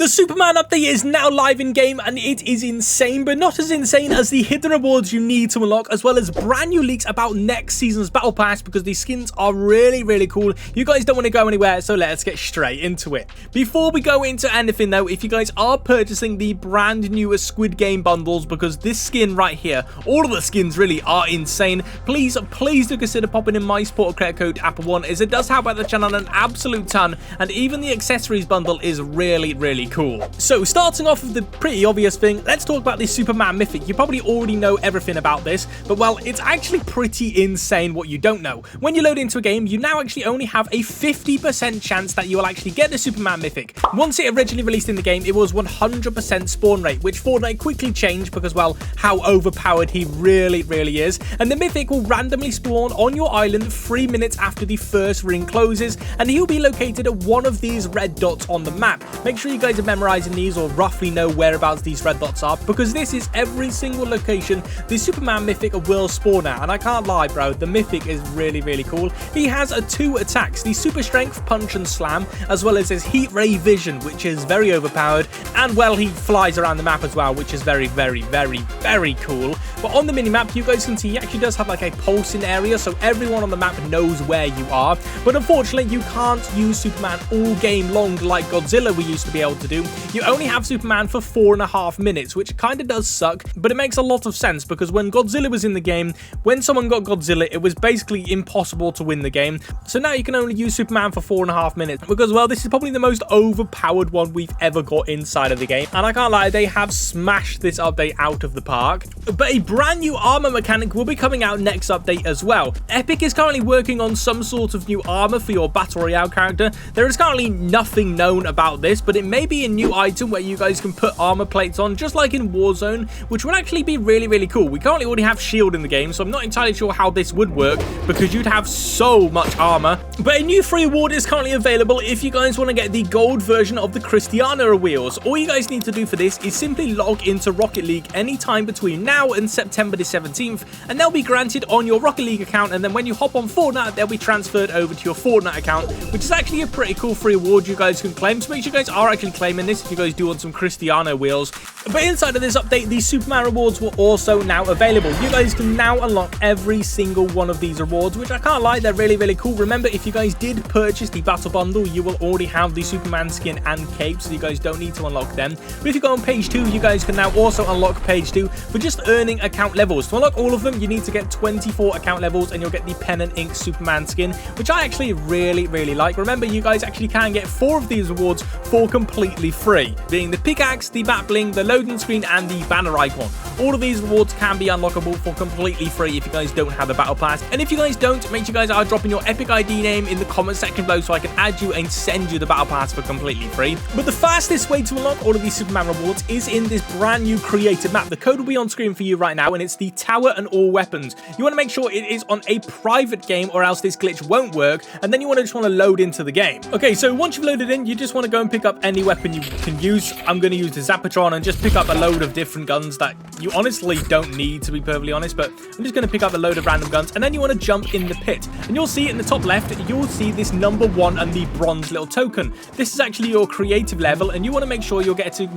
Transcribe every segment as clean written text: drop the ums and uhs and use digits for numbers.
The Superman update is now live in game and it is insane, but not as insane as the hidden rewards you need to unlock, as well as brand new leaks about next season's battle pass, because these skins are really cool. You guys don't want to go anywhere, so let's get straight into it. Before we go into anything though, if you guys are purchasing the brand new Squid Game bundles, because this skin right here, all of the skins really are insane, please do consider popping in my supporter credit code Apple1, as it does help out the channel an absolute ton, and even the accessories bundle is really cool. So starting off with the pretty obvious thing, let's talk about this Superman Mythic. You probably already know everything about this, but well, it's actually pretty insane what you don't know. When you load into a game, you now actually only have a 50% chance that you will actually get the Superman Mythic. Once it originally released in the game, it was 100% spawn rate, which Fortnite quickly changed because, well, how overpowered he really is. And the Mythic will randomly spawn on your island 3 minutes after the first ring closes, and he'll be located at one of these red dots on the map. Make sure you guys are memorizing these or roughly know whereabouts these red dots are, because this is every single location the Superman Mythic will spawn at. And I can't lie, bro, the Mythic is really cool. He has 2 attacks, the super strength punch and slam, as well as his heat ray vision, which is very overpowered, and well, he flies around the map as well, which is very cool. But on the minimap, you guys can see he actually does have like a pulsing area, so everyone on the map knows where you are. But unfortunately, you can't use Superman all game long like Godzilla we used to be able to do. You only have Superman for 4.5 minutes, which kind of does suck, but it makes a lot of sense, because when Godzilla was in the game, when someone got Godzilla, it was basically impossible to win the game. So now you can only use Superman for 4.5 minutes, because, well, this is probably the most overpowered one we've ever got inside of the game. And I can't lie, they have smashed this update out of the park. But a brand new armor mechanic will be coming out next update as well. Epic is currently working on some sort of new armor for your Battle Royale character. There is currently nothing known about this, but it may be a new item where you guys can put armor plates on, just like in Warzone, which would actually be really cool. We currently already have shield in the game, so I'm not entirely sure how this would work, because you'd have so much armor. But a new free award is currently available if you guys want to get the gold version of the Kryptonian wheels. All you guys need to do for this is simply log into Rocket League anytime between now and September the 17th, and they'll be granted on your Rocket League account, and then when you hop on Fortnite, they'll be transferred over to your Fortnite account, which is actually a pretty cool free award you guys can claim. So make sure you guys are actually claiming this if you guys do want some Kryptonian wheels. But inside of this update, the Superman rewards were also now available. You guys can now unlock every single one of these rewards, which I can't lie, they're really cool. Remember, if you guys did purchase the battle bundle, you will already have the Superman skin and cape, so you guys don't need to unlock them. But if you go on page 2, you guys can now also unlock page 2 for just earning account levels. To unlock all of them, you need to get 24 account levels, and you'll get the pen and ink Superman skin, which I actually really like. Remember, you guys actually can get 4 of these rewards for completely free, being the pickaxe, the bat bling, the loading screen, and the banner icon. All of these rewards can be unlockable for completely free if you guys don't have the battle pass. And if you guys don't, make sure you guys are dropping your Epic ID name in the comment section below so I can add you and send you the battle pass for completely free. But the fastest way to unlock all of these Superman rewards is in this brand new creative map. The code will be on screen for you right now, and it's the Tower and All Weapons. You want to make sure it is on a private game, or else this glitch won't work, and then you just want to load into the game. Okay, so once you've loaded in, you just want to go and pick up any weapon you can use. I'm going to use the xApplezz and just pick up a load of different guns that you honestly don't need, to be perfectly honest, but I'm just going to pick up a load of random guns, and then you want to jump in the pit, and you'll see in the top left, you'll see this number 1 and the bronze little token. This is actually your creative level, and you want to make sure you'll get to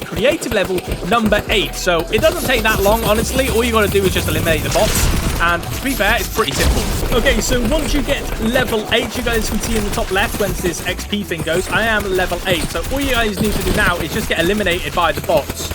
creative level number 8. So it doesn't take that long, honestly. All you got to do is just eliminate the bots, and to be fair, it's pretty simple. Okay, so once you get level 8, you guys can see in the top left when this XP thing goes, I am level 8. So all you guys need to do now is just get eliminated by the bots.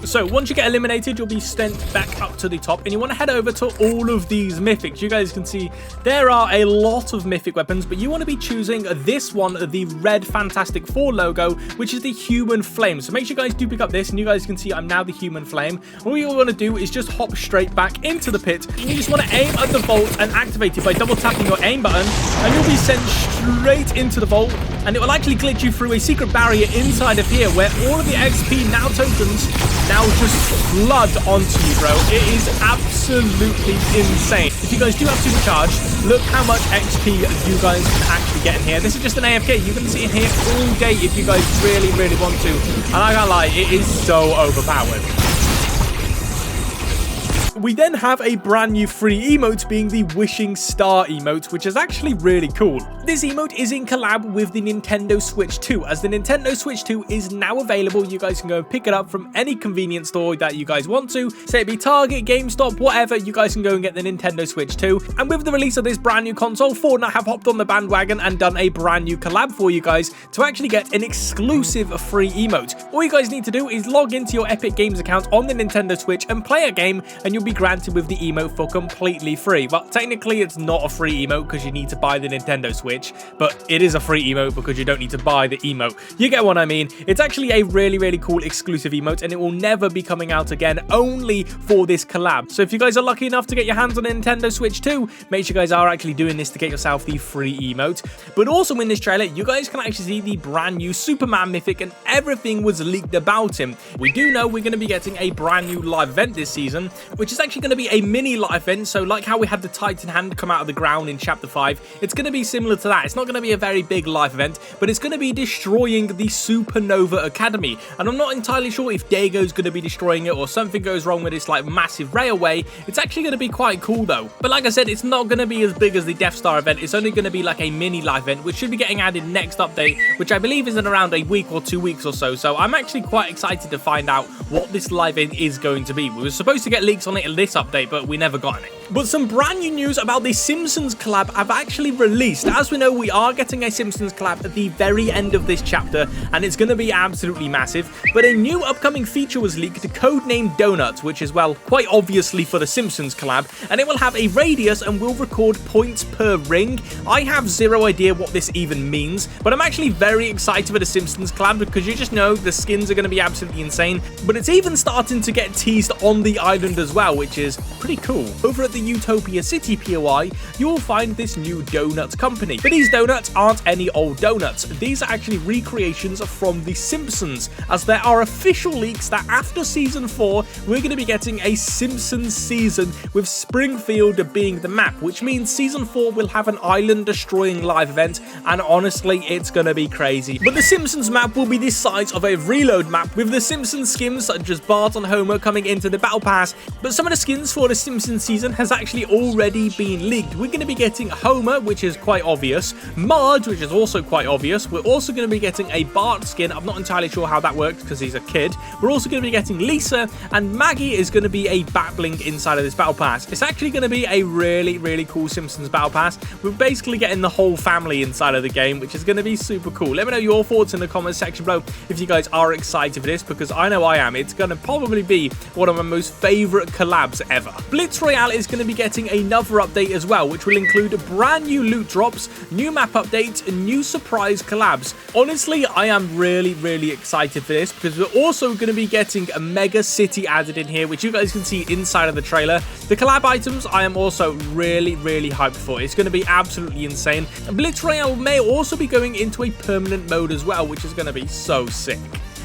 So once you get eliminated, you'll be sent back up to the top, and you want to head over to all of these mythics. You guys can see there are a lot of mythic weapons, but you want to be choosing this one, the red Fantastic Four logo, which is the Human Flame. So make sure you guys do pick up this, and you guys can see I'm now the Human Flame. All you want to do is just hop straight back into the pit, and you just want to aim at the vault and activate it by double tapping your aim button, and you'll be sent straight into the vault, and it will actually glitch you through a secret barrier inside of here, where all of the XP now tokens now just flood onto you, bro. It is absolutely insane. If you guys do have supercharge, look how much XP you guys can actually get in here. This is just an AFK. You can see in here all day if you guys really want to. And I can't lie, it is so overpowered. We then have a brand new free emote being the Wishing Star emote, which is actually really cool. This emote is in collab with the Nintendo Switch 2, as the Nintendo Switch 2 is now available. You guys can go and pick it up from any convenience store that you guys want to, say it be Target, GameStop, whatever. You guys can go and get the Nintendo Switch 2. And with the release of this brand new console, Fortnite have hopped on the bandwagon and done a brand new collab for you guys to actually get an exclusive free emote. All you guys need to do is log into your Epic Games account on the Nintendo Switch and play a game, and you'll be granted with the emote for completely free. But technically it's not a free emote because you need to buy the Nintendo Switch, but it is a free emote because you don't need to buy the emote. You get what I mean? It's actually a really cool exclusive emote, and it will never be coming out again, only for this collab. So if you guys are lucky enough to get your hands on a Nintendo Switch 2, make sure you guys are actually doing this to get yourself the free emote. But also in this trailer, you guys can actually see the brand new Superman Mythic, and everything was leaked about him. We do know we're going to be getting a brand new live event this season, which is actually going to be a mini live event. So like how we had the Titan hand come out of the ground in chapter 5, it's going to be similar to that. It's not going to be a very big live event, but it's going to be destroying the Supernova Academy. And I'm not entirely sure if Dago's going to be destroying it or something goes wrong with this like massive railway. It's actually going to be quite cool though. But like I said, it's not going to be as big as the Death Star event. It's only going to be like a mini live event, which should be getting added next update, which I believe is in around a week or 2 weeks or so. So I'm actually quite excited to find out what this live event is going to be. We were supposed to get leaks on it in this update, but we never got it. But some brand new news about the Simpsons collab have actually released. As we know, we are getting a Simpsons collab at the very end of this chapter, and it's going to be absolutely massive. But a new upcoming feature was leaked, codenamed Donuts, which is, well, quite obviously for the Simpsons collab, and it will have a radius and will record points per ring. I have zero idea what this even means, but I'm actually very excited for the Simpsons collab because you just know the skins are going to be absolutely insane. But it's even starting to get teased on the island as well, which is pretty cool. Over at the Utopia City POI, you'll find this new donut company. But these donuts aren't any old donuts. These are actually recreations from The Simpsons, as there are official leaks that after season 4, we're going to be getting a Simpsons season with Springfield being the map, which means season 4 will have an island-destroying live event, and honestly, it's going to be crazy. But the Simpsons map will be the size of a reload map, with the Simpsons skins such as Bart and Homer coming into the Battle Pass. But some of the skins for the Simpsons season has actually already been leaked. We're going to be getting Homer, which is quite obvious, Marge, which is also quite obvious. We're also going to be getting a Bart skin. I'm not entirely sure how that works because he's a kid. We're also going to be getting Lisa, and Maggie is going to be a Batblink inside of this Battle Pass. It's actually going to be a really cool Simpsons Battle Pass. We're basically getting the whole family inside of the game, which is going to be super cool. Let me know your thoughts in the comments section below if you guys are excited for this, because I know I am. It's going to probably be one of my most favorite collabs ever. Blitz Royale is going to be getting another update as well, which will include brand new loot drops, new map updates, and new surprise collabs. Honestly, I am really excited for this because we're also going to be getting a mega city added in here, which you guys can see inside of the trailer. The collab items I am also really hyped for. It's going to be absolutely insane. Blitz Royale may also be going into a permanent mode as well, which is going to be so sick,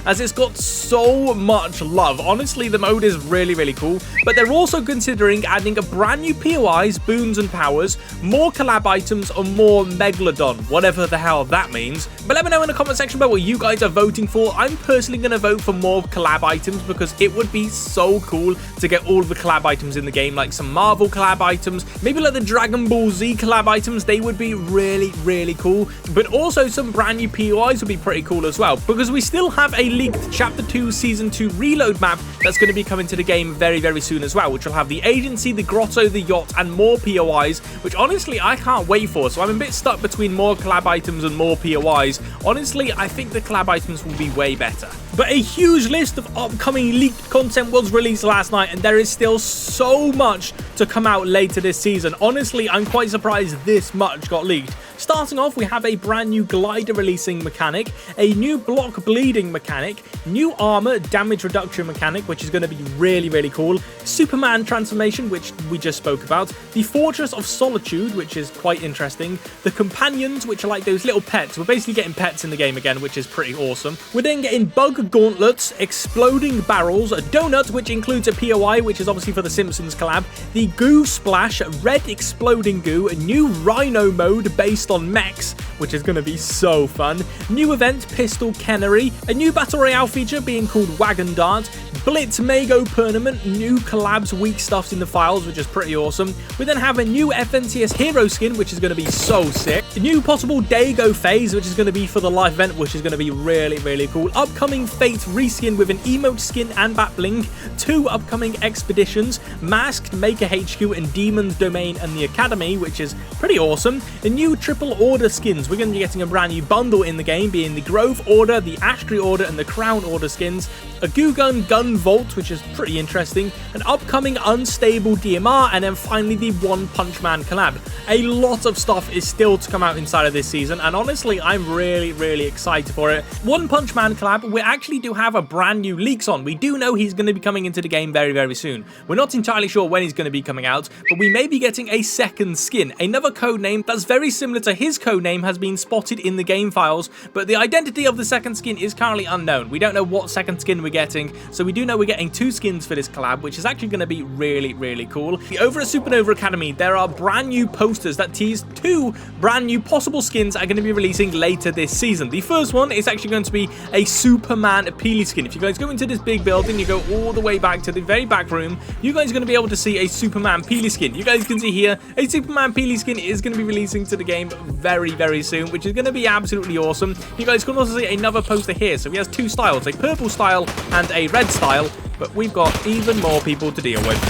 as it's got so much love. Honestly, the mode is really cool, but they're also considering adding a brand new POIs, boons and powers, more collab items, or more Megalodon, whatever the hell that means. But let me know in the comment section below what you guys are voting for. I'm personally going to vote for more collab items because it would be so cool to get all of the collab items in the game, like some Marvel collab items, maybe like the Dragon Ball Z collab items. They would be really cool, but also some brand new POIs would be pretty cool as well, because we still have a leaked Chapter 2 Season 2 reload map that's going to be coming to the game very soon as well, which will have the agency, the grotto, the yacht, and more POIs, which honestly I can't wait for. So I'm a bit stuck between more collab items and more POIs. Honestly, I think the collab items will be way better. But a huge list of upcoming leaked content was released last night, and there is still so much to come out later this season. Honestly, I'm quite surprised this much got leaked. Starting off, we have a brand new glider releasing mechanic, a new block bleeding mechanic, new armor damage reduction mechanic, which is going to be really cool, Superman transformation, which we just spoke about, the Fortress of Solitude, which is quite interesting, the companions, which are like those little pets. We're basically getting pets in the game again, which is pretty awesome. We're then getting bug gauntlets, exploding barrels, a donut, which includes a POI, which is obviously for the Simpsons collab, the goo splash, red exploding goo, a new rhino mode based on mechs, which is going to be so fun, new event Pistol Kennery, a new battle royale feature being called Wagon Dart, Blitz Mago Tournament, new collabs, week stuffs in the files, which is pretty awesome. We then have a new FNCS hero skin, which is going to be so sick. A new possible Dago phase, which is going to be for the live event, which is going to be really, really cool. Upcoming Fate reskin with an emote skin and bat bling. 2 upcoming expeditions, Masked, Maker HQ, and Demon's Domain and the Academy, which is pretty awesome. A new triple order skins. We're going to be getting a brand new bundle in the game, being the Grove Order, the Ashtree Order, and the Crown Order skins. A Goo Gun Gun Vault, which is pretty interesting. An upcoming Unstable DMR, and then finally the One Punch Man collab. A lot of stuff is still to come out inside of this season, and honestly, I'm really, really excited for it. One Punch Man collab, we actually do have a brand new leaks on. We do know he's going to be coming into the game very, very soon. We're not entirely sure when he's going to be coming out, but we may be getting a second skin. Another codename that's very similar to his codename has been spotted in the game files, but the identity of the second skin is currently unknown. We don't know what second skin we're getting, so we do know we're getting 2 skins for this collab, which is actually going to be really, really cool. Over at Supernova Academy, there are brand new posters that tease 2 brand new possible skins that are going to be releasing later this season. The first one is actually going to be a Superman Peely skin. If you guys go into this big building, you go all the way back to the very back room, you guys are going to be able to see a Superman Peely skin. You guys can see here, a Superman Peely skin is going to be releasing to the game very, very soon, which is going to be absolutely awesome. You guys can also see another poster here. So he has 2 styles, a purple style and a red style, but we've got even more people to deal with.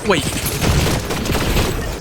Wait.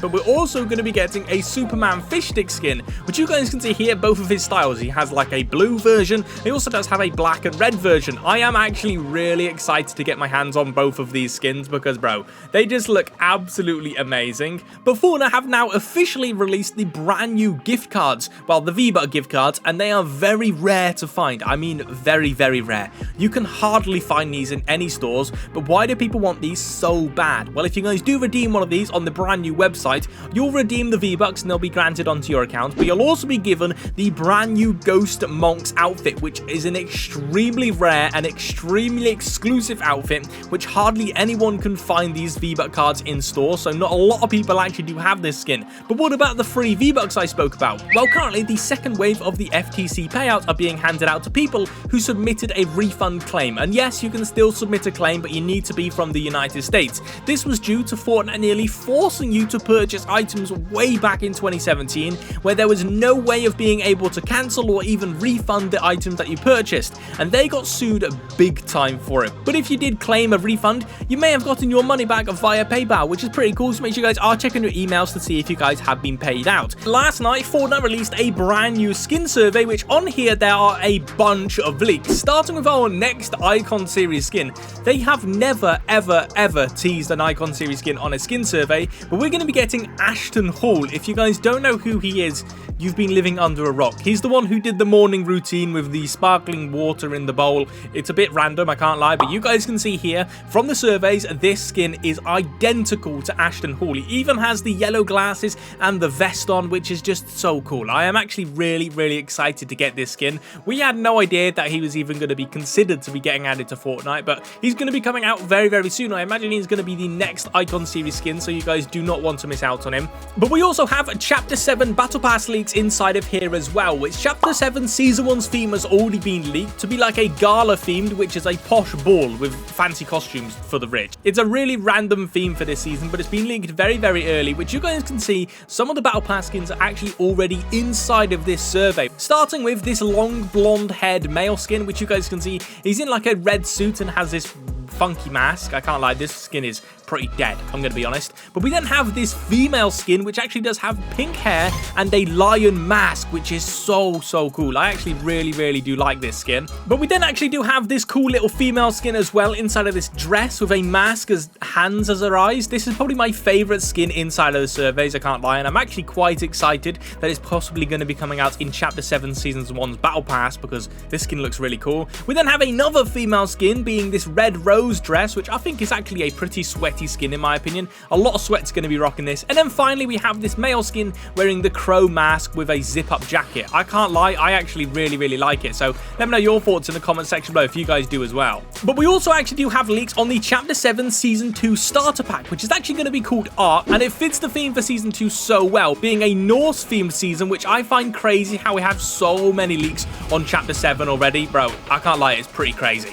But we're also going to be getting a Superman fish stick skin, which you guys can see here, both of his styles. He has like a blue version. He also does have a black and red version. I am actually really excited to get my hands on both of these skins because, bro, they just look absolutely amazing. But Fortnite have now officially released the brand new gift cards. Well, the V-Buck gift cards, and they are very rare to find. I mean, very, very rare. You can hardly find these in any stores, but why do people want these so bad? Well, if you guys do redeem one of these on the brand new website, you'll redeem the V-Bucks and they'll be granted onto your account, but you'll also be given the brand new Ghost Monk's outfit, which is an extremely rare and extremely exclusive outfit, which hardly anyone can find these V-Buck cards in store, so not a lot of people actually do have this skin. But what about the free V-Bucks I spoke about? Well, currently the second wave of the FTC payouts are being handed out to people who submitted a refund claim, and yes, you can still submit a claim, but you need to be from the United States. This was due to Fortnite nearly forcing you to purchase items way back in 2017, where there was no way of being able to cancel or even refund the items that you purchased, and they got sued big time for it. But if you did claim a refund, you may have gotten your money back via PayPal, which is pretty cool, so make sure you guys are checking your emails to see if you guys have been paid out. Last night, Fortnite released a brand new skin survey, which on here there are a bunch of leaks. Starting with our next Icon Series skin, they have never, ever teased an Icon Series skin on a skin survey, but we're going to be getting Ashton Hall. If you guys don't know who he is, you've been living under a rock. He's the one who did the morning routine with the sparkling water in the bowl. It's a bit random, I can't lie, but you guys can see here from the surveys, this skin is identical to Ashton Hall. He even has the yellow glasses and the vest on, which is just so cool. I am actually really, really excited to get this skin. We had no idea that he was even going to be considered to be getting added to Fortnite, but he's going to be coming out very, very soon. I imagine he's going to be the next Icon Series skin, so you guys do not want to miss out on him. But we also have Chapter 7 Battle Pass leaks inside of here as well, which Chapter 7 Season 1's theme has already been leaked to be like a gala themed, which is a posh ball with fancy costumes for the rich. It's a really random theme for this season, but it's been leaked very, very early, which you guys can see some of the Battle Pass skins are actually already inside of this survey. Starting with this long blonde haired male skin, which you guys can see he's in like a red suit and has this funky mask. I can't lie, this skin is pretty dead, I'm gonna be honest. But we then have this female skin, which actually does have pink hair and a lion mask, which is so cool. I actually really do like this skin. But we then actually do have this cool little female skin as well inside of this dress with a mask as hands as her eyes. This is probably my favorite skin inside of the surveys, I can't lie, and I'm actually quite excited that it's possibly going to be coming out in Chapter 7 Season 1's Battle Pass because this skin looks really cool. We then have another female skin being this red rose dress, which I think is actually a pretty sweaty skin in my opinion. A lot of sweat's going to be rocking this. And then finally we have this male skin wearing the crow mask with a zip-up jacket. I can't lie, I actually really like it. So let me know your thoughts in the comment section below if you guys do as well. But we also actually do have leaks on the Chapter 7 Season 2 starter pack, which is actually going to be called Ark, and it fits the theme for Season 2 so well, being a Norse themed season, which I find crazy how we have so many leaks on Chapter 7 already. Bro, I can't lie, it's pretty crazy.